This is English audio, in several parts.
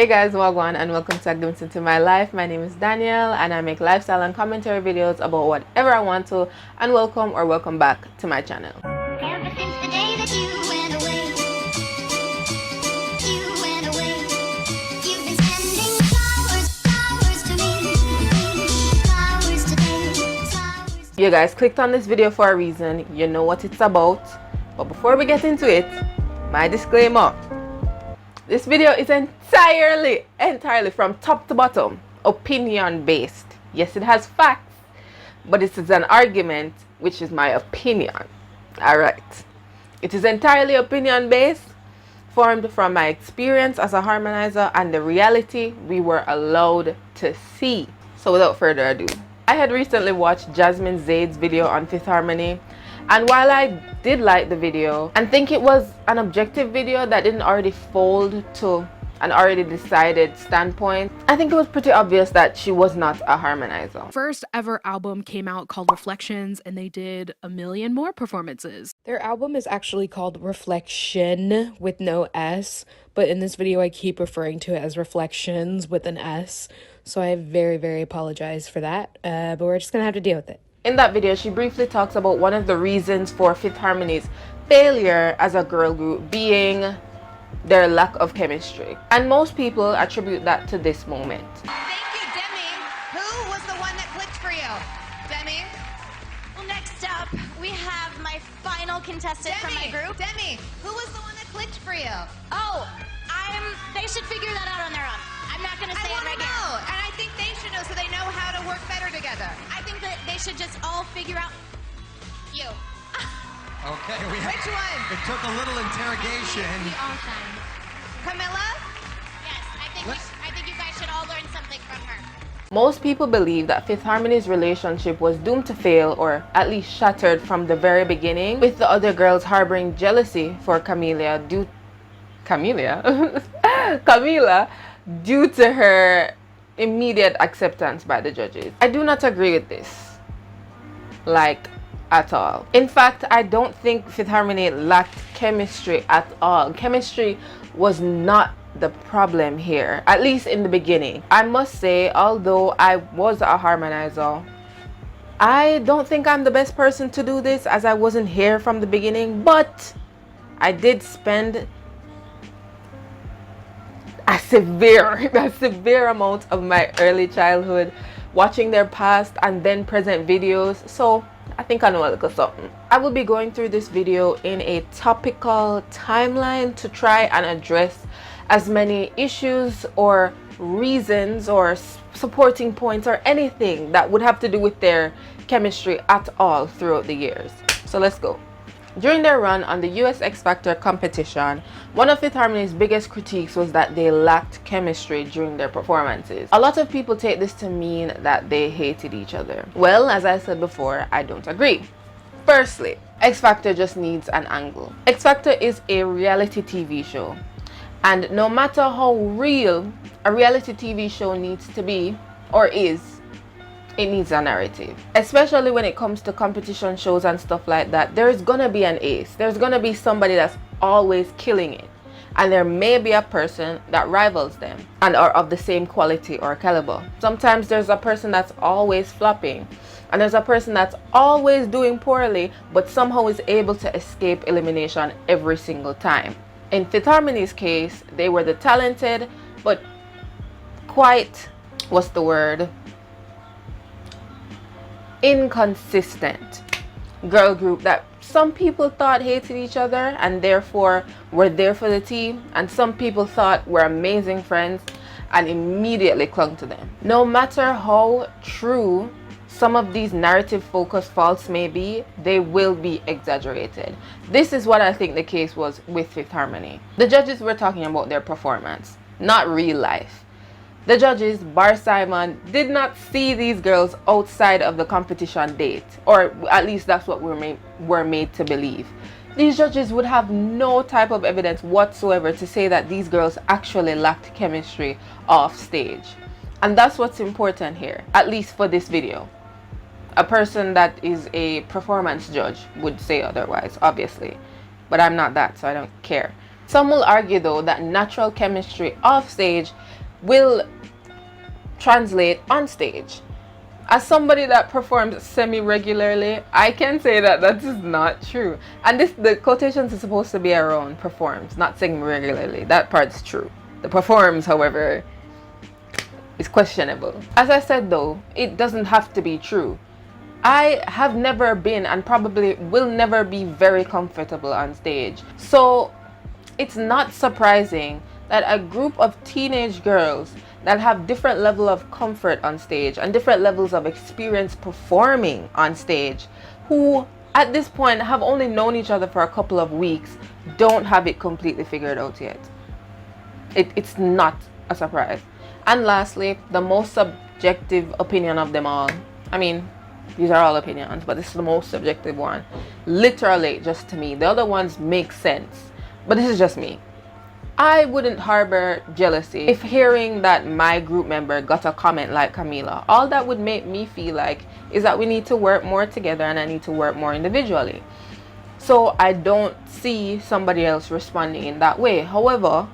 Hey guys, wagwan and welcome to A Glimpse Into My Life. My name is Danielle and I make lifestyle and commentary videos about whatever I want to, and welcome back to my channel. Ever since the day that you went away, you've been sending flowers to me, flowers today, flowers. You guys clicked on this video for a reason. You know what it's about. But before we get into it, my disclaimer. This video is entirely from top to bottom opinion based. Yes, it has facts, but it is an argument, which is my opinion. Alright. It is entirely opinion based, formed from my experience as a harmonizer and the reality we were allowed to see. So without further ado, I had recently watched Jasmine Zaid's video on Fifth Harmony, and while I did like the video and think it was an objective video that didn't already fold to an already decided standpoint, I think it was pretty obvious that she was not a harmonizer. First ever album came out called Reflections, and they did a million more performances. Their album is actually called Reflection with no S, but in this video I keep referring to it as Reflections with an S, so I very apologize for that, but we're just gonna have to deal with it. In that video, she briefly talks about one of the reasons for Fifth Harmony's failure as a girl group being their lack of chemistry, and most people attribute that to this moment. Thank you, Demi. Who was the one that clicked for you? Demi? Well, next up, we have my final contestant from my group. Demi, who was the one that clicked for you? Oh, they should figure that out on their own. I'm not going to say I it want right to now. know, and I think they should know so they know how to work better together. I think that they should just all figure out you. Okay, Which one? It took a little interrogation. We all shine. Camilla? Yes, I think you guys should all learn something from her. Most people believe that Fifth Harmony's relationship was doomed to fail, or at least shattered from the very beginning, with the other girls harboring jealousy for Camila due to her immediate acceptance by the judges. I do not agree with this, like, at all. In fact, I don't think Fifth Harmony lacked chemistry at all. Chemistry was not the problem here, at least in the beginning. I must say, although I was a harmonizer, I don't think I'm the best person to do this, as I wasn't here from the beginning, but I did spend a severe amount of my early childhood watching their past and then present videos, so I think I know a little something. I will be going through this video in a topical timeline to try and address as many issues or reasons or supporting points or anything that would have to do with their chemistry at all throughout the years. So let's go. During their run on the US X Factor competition, one of Fifth Harmony's biggest critiques was that they lacked chemistry during their performances. A lot of people take this to mean that they hated each other. Well, as I said before, I don't agree. Firstly, X Factor just needs an angle. X Factor is a reality TV show, and no matter how real a reality TV show needs to be or is, it needs a narrative. Especially when it comes to competition shows and stuff like that, there's gonna be an ace. There's gonna be somebody that's always killing it, and there may be a person that rivals them and are of the same quality or caliber. Sometimes there's a person that's always flopping, and there's a person that's always doing poorly but somehow is able to escape elimination every single time. In Fifth Harmony's case, they were the talented but quite, what's the word, inconsistent girl group that some people thought hated each other and therefore were there for the team, and some people thought were amazing friends and immediately clung to them. No matter how true some of these narrative focused faults may be, they will be exaggerated. This is what I think the case was with Fifth Harmony. The judges were talking about their performance, not real life. The judges, bar Simon, did not see these girls outside of the competition date, or at least that's what we're made to believe. These judges would have no type of evidence whatsoever to say that these girls actually lacked chemistry off stage. And that's what's important here, at least for this video. A person that is a performance judge would say otherwise, obviously, but I'm not that, so I don't care. Some will argue though that natural chemistry off stage will translate on stage. As somebody that performs semi-regularly, I can say that that is not true. And the quotations are supposed to be around performs, not semi-regularly. That part's true. The performs, however, is questionable. As I said though, it doesn't have to be true. I have never been and probably will never be very comfortable on stage. So it's not surprising that a group of teenage girls that have different level of comfort on stage and different levels of experience performing on stage, who at this point have only known each other for a couple of weeks, don't have it completely figured out yet. It's not a surprise. And lastly, the most subjective opinion of them all, I mean, these are all opinions, but this is the most subjective one, literally just to me. The other ones make sense, but this is just me. I wouldn't harbor jealousy if hearing that my group member got a comment like Camila. All that would make me feel like is that we need to work more together and I need to work more individually. So I don't see somebody else responding in that way. However,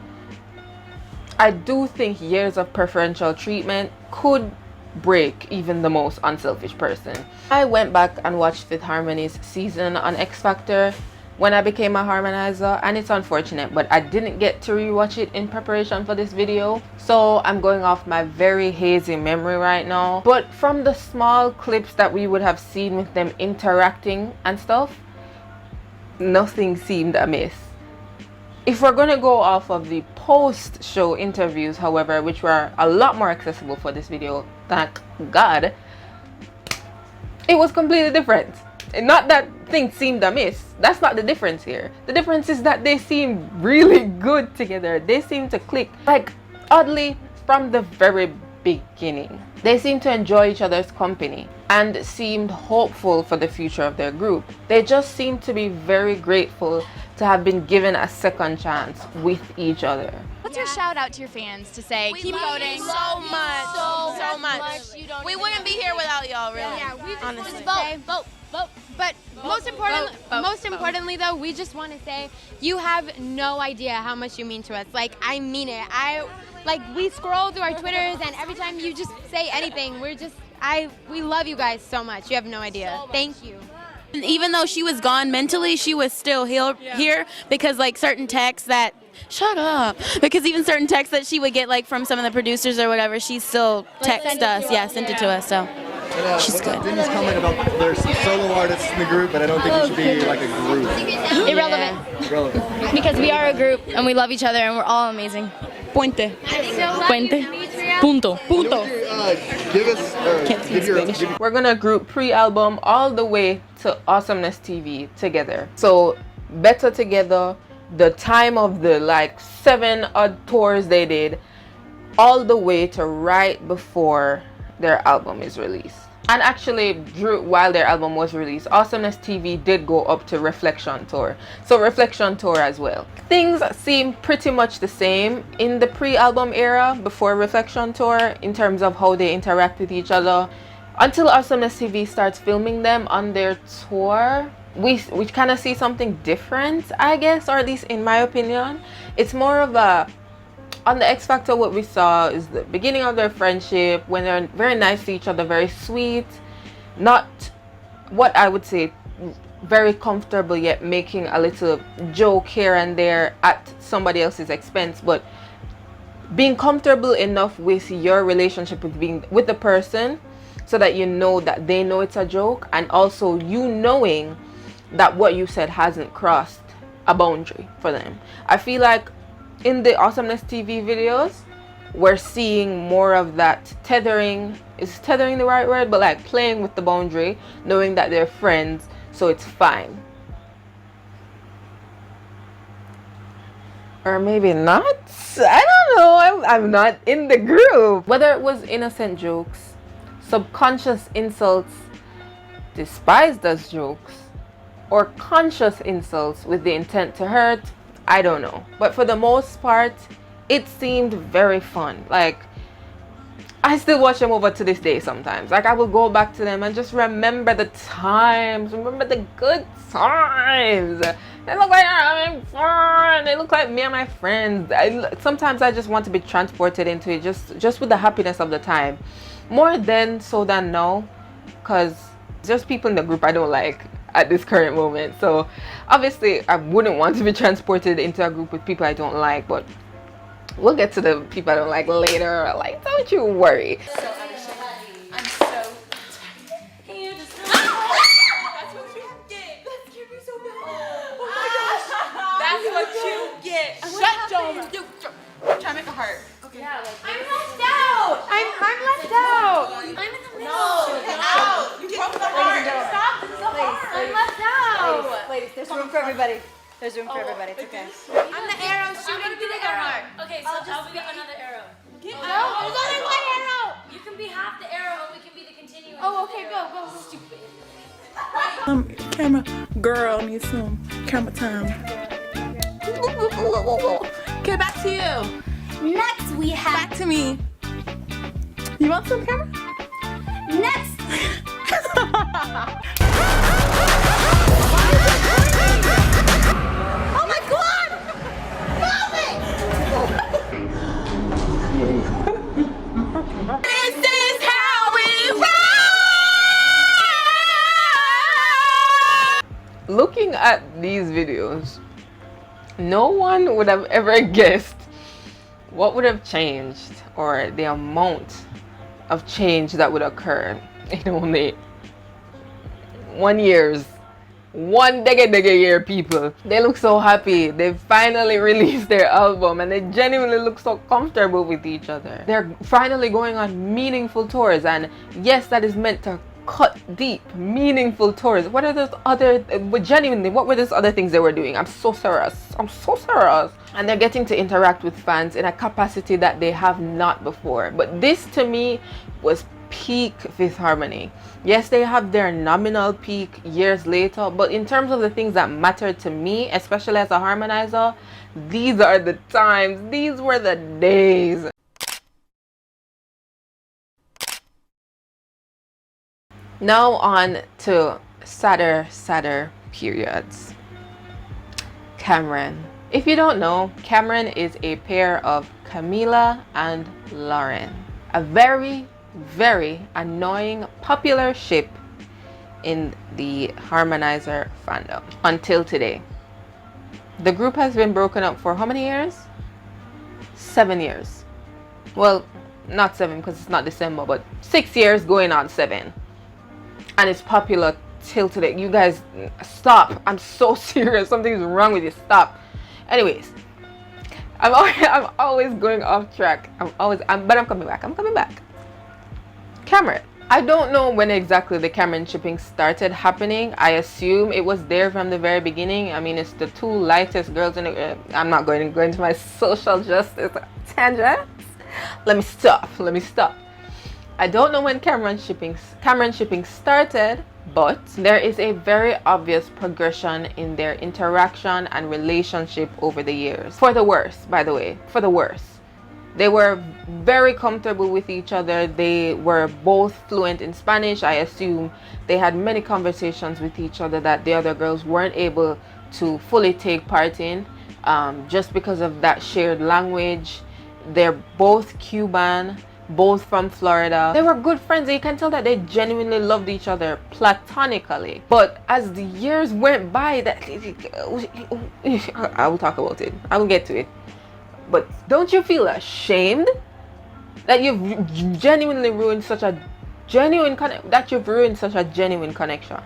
I do think years of preferential treatment could break even the most unselfish person. I went back and watched Fifth Harmony's season on X Factor when I became a harmonizer, and it's unfortunate, but I didn't get to rewatch it in preparation for this video, so I'm going off my very hazy memory right now. But from the small clips that we would have seen with them interacting and stuff, nothing seemed amiss. If we're gonna go off of the post-show interviews, however, which were a lot more accessible for this video, thank God, it was completely different. Not that things seemed amiss. That's not the difference here. The difference is that they seem really good together. They seem to click. Like, oddly, from the very beginning, they seemed to enjoy each other's company and seemed hopeful for the future of their group. They just seemed to be very grateful to have been given a second chance with each other. What's your shout out to your fans to say, keep voting? So much. So much. We wouldn't be here without y'all, really. Yeah, we honestly. vote. But most importantly, though, we just want to say you have no idea how much you mean to us. Like, I mean it. We scroll through our Twitters, and every time you just say anything, we love you guys so much. You have no idea. Thank you. And even though she was gone mentally, she was still here because like certain texts that because even certain texts that she would get like from some of the producers or whatever, she still texted us, sent it to us. So she's good. Dennis comment about there's some solo artists in the group, but I don't think you should be like a group. Irrelevant. Because we are a group and we love each other and we're all amazing. Puente. Punto. We're gonna group pre-album all the way to Awesomeness TV together. So Better Together, the time of the like 7 odd tours they did, all the way to right before their album is released. And actually, while their album was released, Awesomeness TV did go up to Reflection Tour. So Reflection Tour as well. Things seem pretty much the same in the pre-album era before Reflection Tour in terms of how they interact with each other. Until Awesomeness TV starts filming them on their tour, we kind of see something different, I guess, or at least in my opinion. It's more of a, on the X Factor, what we saw is the beginning of their friendship when they're very nice to each other, very sweet, not what I would say very comfortable yet making a little joke here and there at somebody else's expense, but being comfortable enough with your relationship with the person so that you know that they know it's a joke, and also you knowing that what you said hasn't crossed a boundary for them. I feel like in the Awesomeness TV videos, we're seeing more of that tethering. Is tethering the right word? But like playing with the boundary, knowing that they're friends, so it's fine. Or maybe not. I don't know. I'm not in the group. Whether it was innocent jokes, subconscious insults disguised as jokes, or conscious insults with the intent to hurt, I don't know. But for the most part, it seemed very fun. Like, I still watch them over to this day sometimes. Like I will go back to them and just remember the times, remember the good times. They look like they're having fun. They look like me and my friends. Sometimes I just want to be transported into it, just with the happiness of the time, more then so than now, because there's people in the group I don't like at this current moment. So obviously I wouldn't want to be transported into a group with people I don't like, but we'll get to the people I don't like later. Like, don't you worry. I'm so Can you just That's what you get. That scared me so bad. Oh my gosh. That's what you get. Shut your try to make a heart. Okay. Yeah, like, I'm left out. I'm left out. I'm in the middle. No, get out. You broke the heart. Stop. This is a heart. I'm left out. Ladies, there's room for everybody. There's room for everybody. It's okay. I'm the arrow shooting through the heart. Okay, so I'll be another arrow. No, there's only one arrow. You can be half the arrow, and we can be the continuing. Oh, okay, go. Stupid. Camera girl needs some camera time. Okay, back to you. Next we have. Back to me. You want some camera? Next. Oh my god! This is how we roll! Looking at these videos, no one would have ever guessed what would have changed or the amount of change that would occur in only 1 year's. One decade year, people. They look so happy. They finally released their album and they genuinely look so comfortable with each other. They're finally going on meaningful tours, and yes, that is meant to cut deep. Meaningful tours. What are those other, genuinely, what were those other things they were doing? I'm so serious. And they're getting to interact with fans in a capacity that they have not before. But this to me was peak Fifth Harmony. Yes, they have their nominal peak years later, but in terms of the things that mattered to me, especially as a harmonizer, these are the times, these were the days. Now on to sadder periods. Cameron. If you don't know, Cameron is a pair of Camila and Lauren. A very annoying popular ship in the harmonizer fandom until today. The group has been broken up for how many years? 7 years. Well, not 7 because it's not December, but 6 years going on 7. And it's popular till today. You guys, stop. I'm so serious. Something's wrong with you. Stop. Anyways, I'm always going off track. But I'm coming back. Cameron. I don't know when exactly the Cameron shipping started happening. I assume it was there from the very beginning. I mean, it's the two lightest girls in the... I'm not going to go into my social justice tangents. Let me stop. I don't know when Cameron shipping started, but there is a very obvious progression in their interaction and relationship over the years. For the worse, by the way. For the worse. They were very comfortable with each other. They were both fluent in Spanish. I assume they had many conversations with each other that the other girls weren't able to fully take part in, just because of that shared language. They're both Cuban, both from Florida. They were good friends. You can tell that they genuinely loved each other platonically. But as the years went by, I will talk about it. I will get to it. But don't you feel ashamed that you've genuinely ruined such a genuine connection?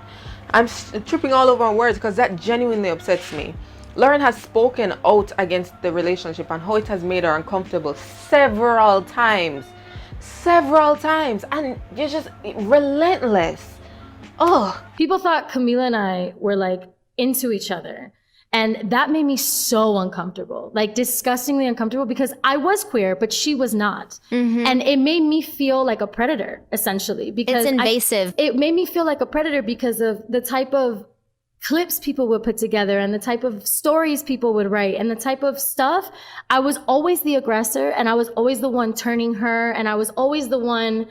I'm tripping all over words because that genuinely upsets me. Lauren has spoken out against the relationship and how it has made her uncomfortable several times, and you're just relentless. Oh, people thought Camila and I were like into each other. And that made me so uncomfortable, like disgustingly uncomfortable, because I was queer, but she was not. Mm-hmm. And it made me feel like a predator, essentially, because it's invasive. It made me feel like a predator because of the type of clips people would put together and the type of stories people would write and the type of stuff, I was always the aggressor and I was always the one turning her, and I was always the one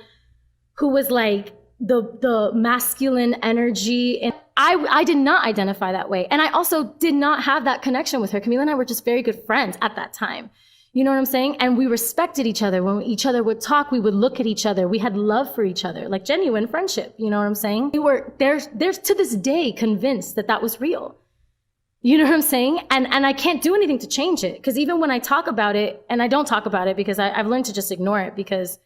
who was like the masculine energy. And I did not identify that way. And I also did not have that connection with her. Camila and I were just very good friends at that time. You know what I'm saying? And we respected each other. When each other would talk, we would look at each other. We had love for each other, like genuine friendship. You know what I'm saying? We were there's to this day convinced that that was real. You know what I'm saying? And I can't do anything to change it. Because even when I talk about it, and I don't talk about it because I've learned to just ignore it, because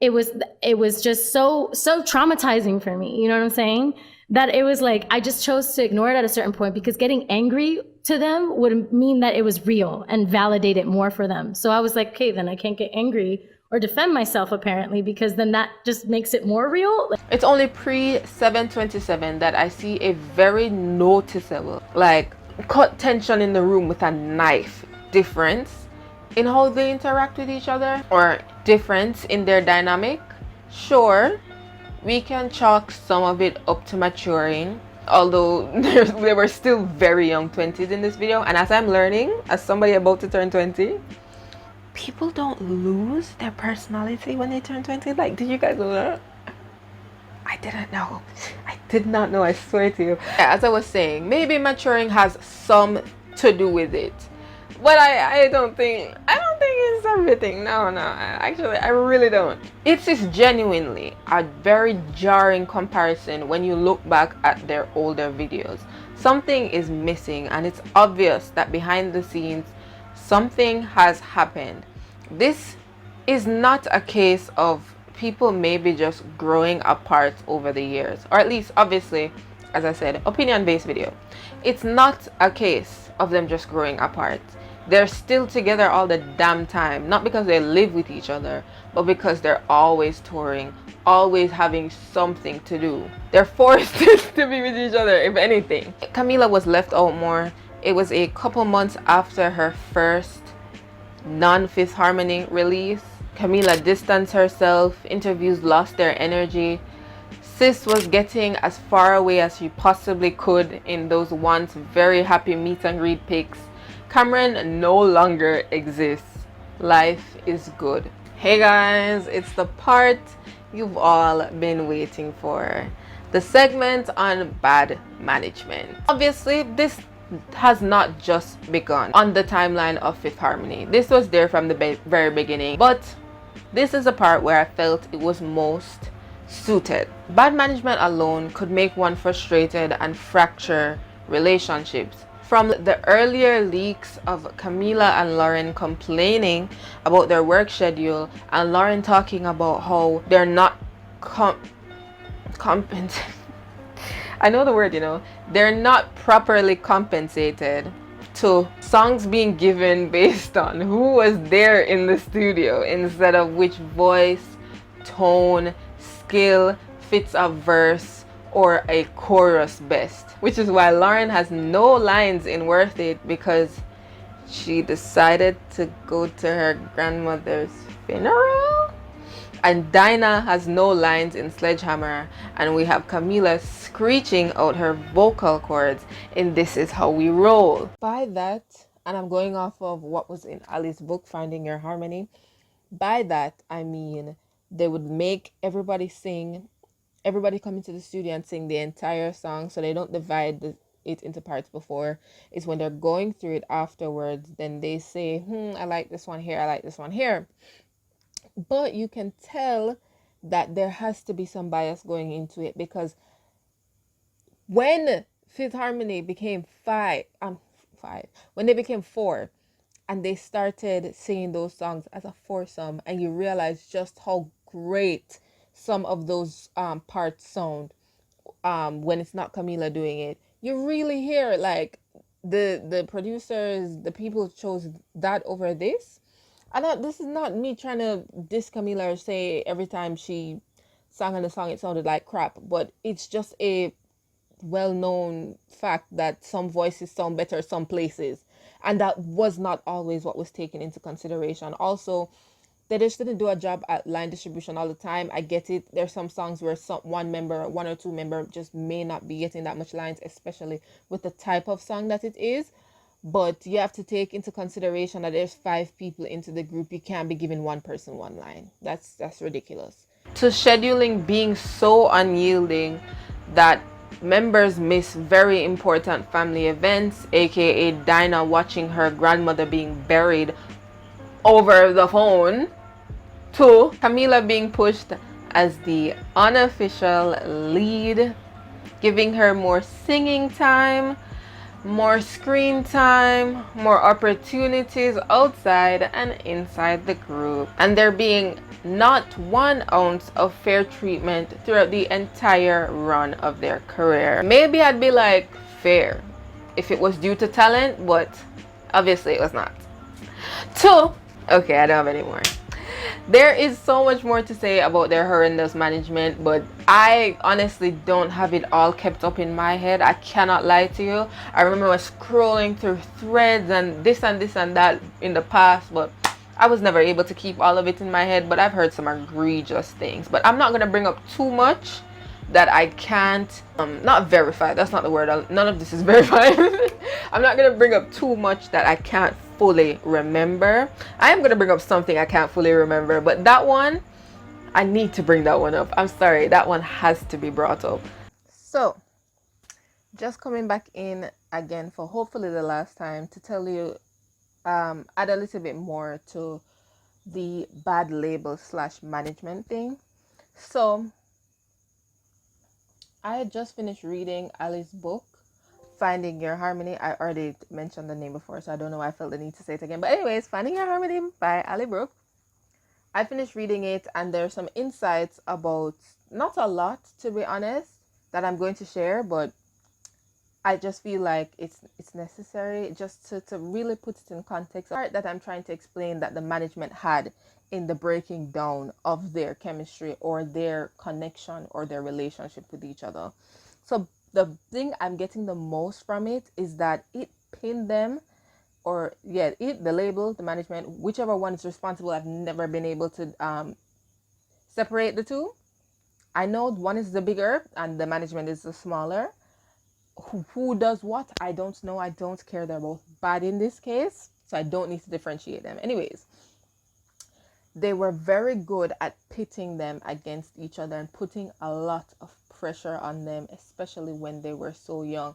it was just so traumatizing for me. You know what I'm saying? That it was like, I just chose to ignore it at a certain point, because getting angry to them would mean that it was real and validate it more for them. So I was like, okay, then I can't get angry or defend myself apparently, because then that just makes it more real. It's only pre-7/27 that I see a very noticeable, like, cut tension in the room with a knife difference in how they interact with each other, or difference in their dynamic. Sure, we can chalk some of it up to maturing, although they were still very young 20s in this video. And as I'm learning, as somebody about to turn 20, people don't lose their personality when they turn 20. Like, did you guys know that? I didn't know. I did not know, I swear to you. As I was saying, maybe maturing has some to do with it, but I don't think it's everything. No, actually I really don't. It is genuinely a very jarring comparison when you look back at their older videos. Something is missing, and it's obvious that behind the scenes something has happened. This is not a case of people maybe just growing apart over the years, or at least, obviously, as I said, opinion-based video. It's not a case of them just growing apart. They're still together all the damn time, not because they live with each other, but because they're always touring, always having something to do. They're forced to be with each other, if anything. Camila was left out more. It was a couple months after her first non-Fifth Harmony release. Camila distanced herself, interviews lost their energy. Sis was getting as far away as she possibly could in those once very happy meet and greet pics. Cameron no longer exists. Life is good. Hey guys, it's the part you've all been waiting for. The segment on bad management. Obviously, this has not just begun on the timeline of Fifth Harmony. This was there from the very beginning, but this is the part where I felt it was most suited. Bad management alone could make one frustrated and fracture relationships. From the earlier leaks of Camila and Lauren complaining about their work schedule, and Lauren talking about how they're not compensated. I know the word, you know. They're not properly compensated, to songs being given based on who was there in the studio instead of which voice, tone, skill fits a verse or a chorus best. Which is why Lauren has no lines in Worth It, because she decided to go to her grandmother's funeral. And Dinah has no lines in Sledgehammer, and we have Camila screeching out her vocal cords in This Is How We Roll. By that, and I'm going off of what was in Ali's book, Finding Your Harmony. By that, I mean they would make everybody sing, everybody come into the studio and sing the entire song, so they don't divide it into parts before. It's when they're going through it afterwards, then they say, I like this one here, I like this one here. But you can tell that there has to be some bias going into it, because when Fifth Harmony became when they became four and they started singing those songs as a foursome, and you realize just how great some of those parts sound when it's not Camila doing it, you really hear like the producers, the people chose that over this. And this is not me trying to diss Camila or say every time she sang on the song it sounded like crap, but it's just a well-known fact that some voices sound better some places, and that was not always what was taken into consideration. Also, they just didn't do a job at line distribution all the time. I get it. There's some songs where one or two member just may not be getting that much lines, especially with the type of song that it is. But you have to take into consideration that there's 5 people into the group. You can't be giving one person one line. That's ridiculous. To scheduling being so unyielding that members miss very important family events, aka Dinah watching her grandmother being buried over the phone, to Camila being pushed as the unofficial lead, giving her more singing time, more screen time, more opportunities outside and inside the group, and there being not 1 ounce of fair treatment throughout the entire run of their career. Maybe I'd be like, fair if it was due to talent, but obviously it was not. 2, okay, I don't have any more. There is so much more to say about their horrendous management, but I honestly don't have it all kept up in my head. I cannot lie to you. I remember I was scrolling through threads and this and that in the past, but I was never able to keep all of it in my head. But I've heard some egregious things, but I'm not going to bring up too much that I can't not verify. That's not the word. None of this is verified. I'm not going to bring up too much that I can't fully remember. I am going to bring up something I can't fully remember, but that one, I need to bring that one up. I'm sorry, that one has to be brought up. So just coming back in again for hopefully the last time to tell you, add a little bit more to the bad label / management thing. So I had just finished reading Ali's book, Finding Your Harmony. I already mentioned the name before, so I don't know why I felt the need to say it again. But anyways, Finding Your Harmony by Ali Brooke. I finished reading it, and there's some insights about, not a lot to be honest, that I'm going to share, but I just feel like it's necessary just to really put it in context. The part that I'm trying to explain that the management had in the breaking down of their chemistry or their connection or their relationship with each other. So the thing I'm getting the most from it is that it pinned them, the label, the management, whichever one is responsible. I've never been able to separate the two. I know one is the bigger and the management is the smaller. Who does what? I don't know. I don't care. They're both bad in this case, so I don't need to differentiate them. Anyways, they were very good at pitting them against each other and putting a lot of pressure on them, especially when they were so young.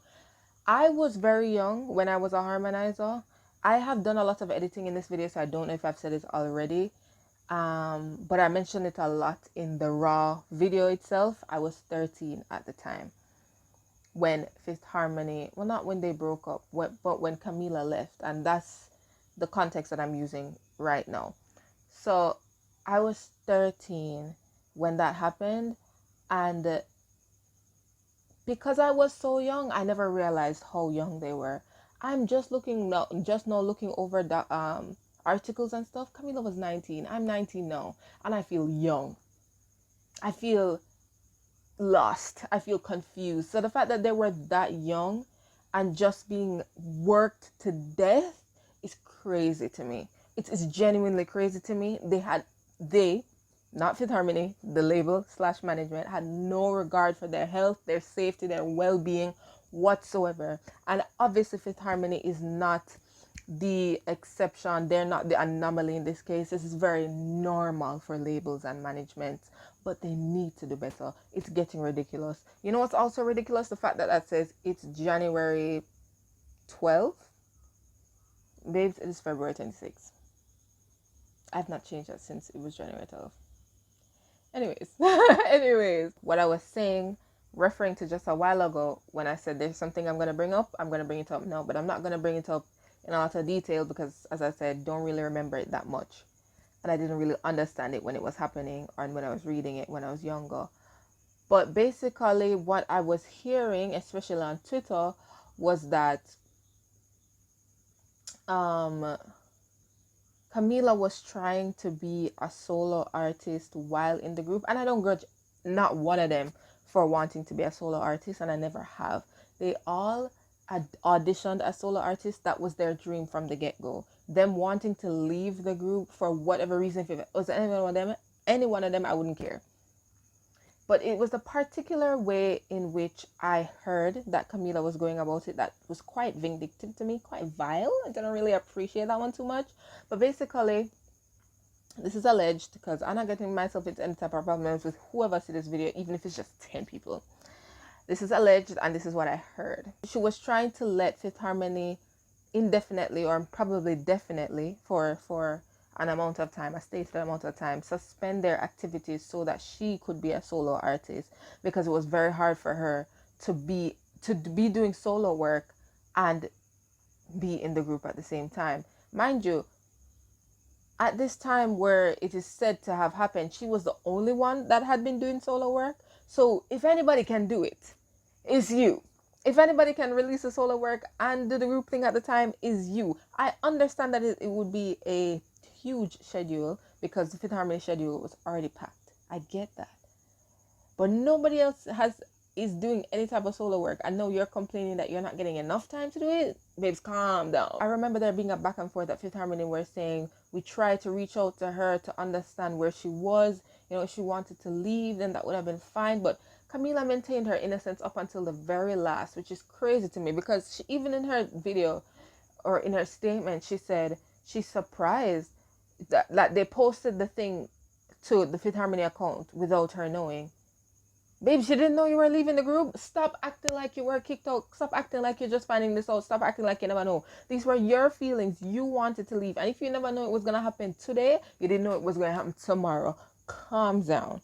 I was very young when I was a harmonizer. I have done a lot of editing in this video, so I don't know if I've said it already. But I mentioned it a lot in the raw video itself. I was 13 at the time when Fifth Harmony, well, not when they broke up, but when Camila left, and that's the context that I'm using right now. So I was 13 when that happened, and because I was so young, I never realized how young they were. I'm just now looking over the articles and stuff. Camila was 19. I'm 19 now, and I feel young. I feel lost. I feel confused. So the fact that they were that young and just being worked to death is crazy to me. It's genuinely crazy to me. They, not Fifth Harmony, the label / management, had no regard for their health, their safety, their well-being whatsoever. And obviously Fifth Harmony is not the exception. They're not the anomaly in this case. This is very normal for labels and management, but they need to do better. It's getting ridiculous. You know what's also ridiculous? The fact that says it's January 12th. Babes, it is February 26th. I've not changed that since it was January 12th. Anyways, what I was saying, referring to just a while ago when I said there's something I'm going to bring up, I'm going to bring it up now, but I'm not going to bring it up in a lot of detail because, as I said, don't really remember it that much. And I didn't really understand it when it was happening or when I was reading it when I was younger. But basically what I was hearing, especially on Twitter, was that Camila was trying to be a solo artist while in the group. And I don't grudge not one of them for wanting to be a solo artist, and I never have. They all had auditioned as solo artists. That was their dream from the get-go. them wanting to leave the group for whatever reason. If it was any one of them, I wouldn't care. But it was the particular way in which I heard that Camila was going about it that was quite vindictive to me, quite vile. I didn't really appreciate that one too much. But basically, this is alleged, because I'm not getting myself into any type of problems with whoever sees this video, even if it's just 10 people. This is alleged, and this is what I heard. She was trying to let Fifth Harmony indefinitely, or probably definitely, for an amount of time, a stated amount of time, suspend their activities so that she could be a solo artist, because it was very hard for her to be doing solo work and be in the group at the same time. Mind you, at this time where it is said to have happened, she was the only one that had been doing solo work. So if anybody can do it, it's you. If anybody can release a solo work and do the group thing at the time, is you. I understand that it would be a huge schedule, because the Fifth Harmony schedule was already packed. I get that. But nobody else is doing any type of solo work. I know you're complaining that you're not getting enough time to do it. Babes, calm down. I remember there being a back and forth at Fifth Harmony where saying we tried to reach out to her to understand where she was. You know, if she wanted to leave, then that would have been fine. But Camila maintained her innocence up until the very last, which is crazy to me, because she, even in her video or in her statement, she said she's surprised that they posted the thing to the Fifth Harmony account without her knowing. Babe, she didn't know you were leaving the group. Stop acting like you were kicked out. Stop acting like you're just finding this out. Stop acting like you never know. These were your feelings. You wanted to leave. And if you never know it was going to happen today, you didn't know it was going to happen tomorrow. Calm down.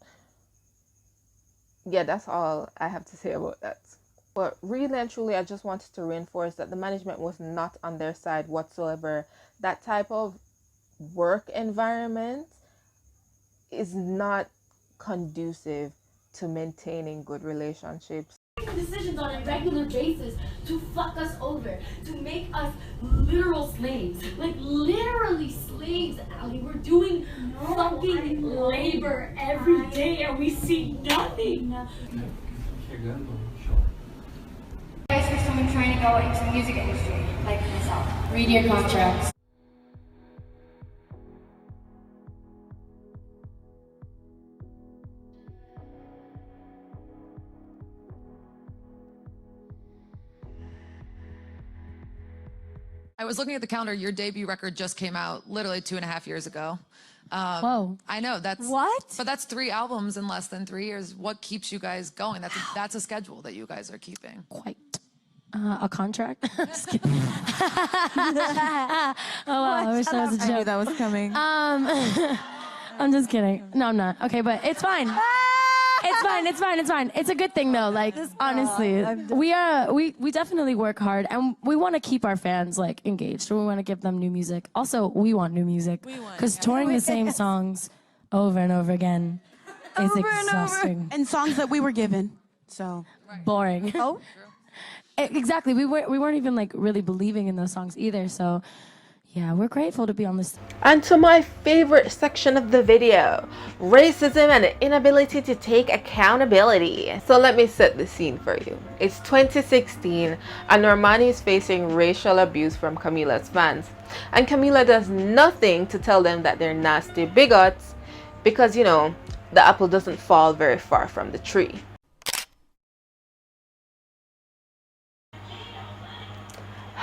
Yeah, that's all I have to say about that. But really and truly, I just wanted to reinforce that the management was not on their side whatsoever. That type of work environment is not conducive to maintaining good relationships. Decisions on a regular basis to fuck us over, to make us literal slaves, like literally slaves, Ali. We're doing fucking labor every day and we see nothing. Advice for someone trying to go into the music industry, like myself. Read your contracts. I was looking at the calendar. Your debut record just came out literally 2.5 years ago. Whoa. I know that's What? But that's 3 albums in less than 3 years. What keeps you guys going? That's a schedule that you guys are keeping. Quite. A contract? Just kidding. Oh wow, I wish that was a joke. I knew that was coming. I'm just kidding. No, I'm not. Okay, but it's fine. It's fine. It's a good thing though. Like honestly, we definitely work hard, and we want to keep our fans like engaged. We want to give them new music. Also, we want new music because touring the same songs over and over again is exhausting And songs that we were given. So boring. Oh. Exactly. We weren't even like really believing in those songs either. So yeah, we're grateful to be on this. And to my favorite section of the video, racism and the inability to take accountability. So let me set the scene for you. It's 2016 and Normani is facing racial abuse from Camila's fans. And Camila does nothing to tell them that they're nasty bigots because, you know, the apple doesn't fall very far from the tree.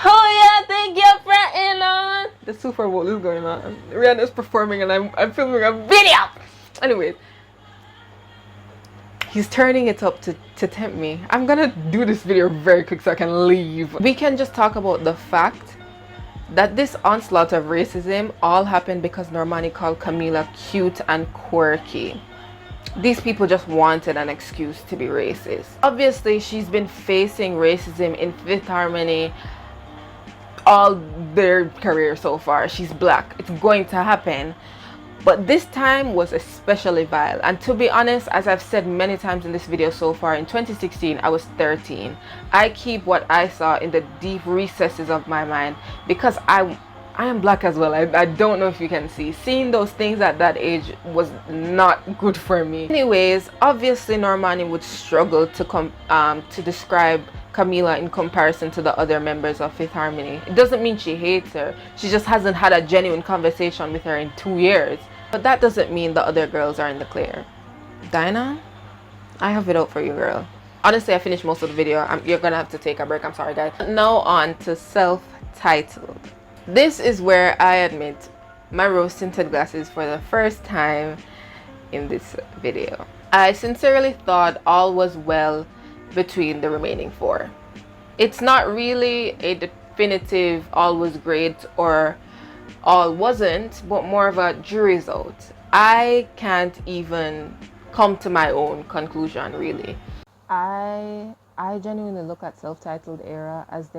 Oh yeah, think you're fretting on. The Super Bowl is going on. Rihanna's performing and I'm filming a video. Anyways, he's turning it up to tempt me. I'm gonna do this video very quick so I can leave. We can just talk about the fact that this onslaught of racism all happened because Normani called Camila cute and quirky. These people just wanted an excuse to be racist. Obviously, she's been facing racism in Fifth Harmony all their career so far. She's black. It's going to happen. But this time was especially vile. And to be honest, as I've said many times in this video so far, in 2016, I was 13. I keep what I saw in the deep recesses of my mind because I am black as well. I don't know if you can see. Seeing those things at that age was not good for me. Anyways, obviously Normani would struggle to describe Camila in comparison to the other members of Fifth Harmony. It doesn't mean she hates her. She just hasn't had a genuine conversation with her in 2 years. But that doesn't mean the other girls are in the clear. Dinah, I have it out for you, girl. Honestly, I finished most of the video. You're gonna have to take a break. I'm sorry, guys. Now on to self-titled. This is where I admit my rose-tinted glasses for the first time in this video. I sincerely thought all was well between the remaining 4. It's not really a definitive all was great or all wasn't, but more of a jury's out. I can't even come to my own conclusion, really. I genuinely look at self-titled era as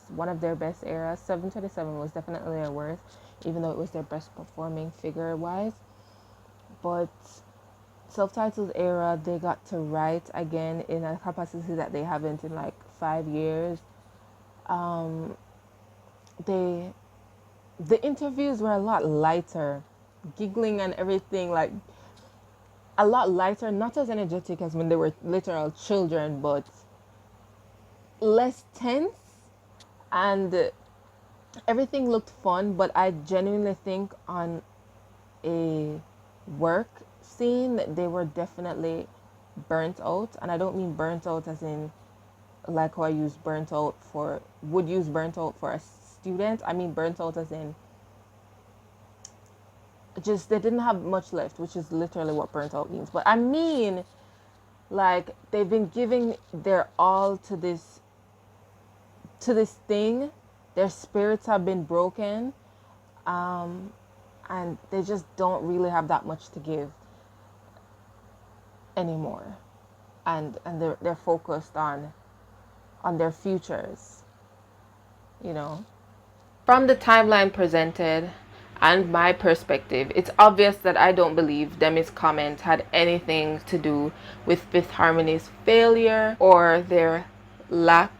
one of their best eras. 727 was definitely their worst, even though it was their best performing figure-wise. But self-titled era, they got to write again in a capacity that they haven't in like 5 years. The interviews were a lot lighter, giggling and everything, like a lot lighter, not as energetic as when they were literal children, but less tense, and everything looked fun. But I genuinely think on a work scene they were definitely burnt out, and I don't mean burnt out as in like how I use burnt out for a student. I mean burnt out as in just they didn't have much left, which is literally what burnt out means. But I mean, like, they've been giving their all to this thing. Their spirits have been broken, and they just don't really have that much to give anymore, and they're focused on their futures, you know. From the timeline presented and my perspective, it's obvious that I don't believe Demi's comment had anything to do with Fifth Harmony's failure or their lack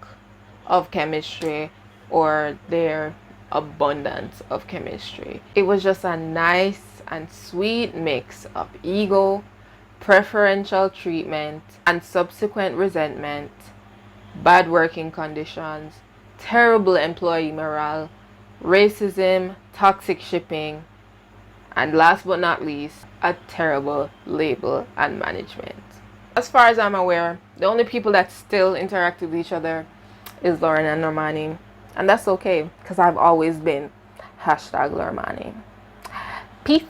of chemistry or their abundance of chemistry. It was just a nice and sweet mix of ego, preferential treatment, and subsequent resentment, bad working conditions, terrible employee morale, racism, toxic shipping, and last but not least, a terrible label and management. As far as I'm aware, the only people that still interact with each other is Lauren and Normani, and that's okay, because I've always been #Normani. Peace.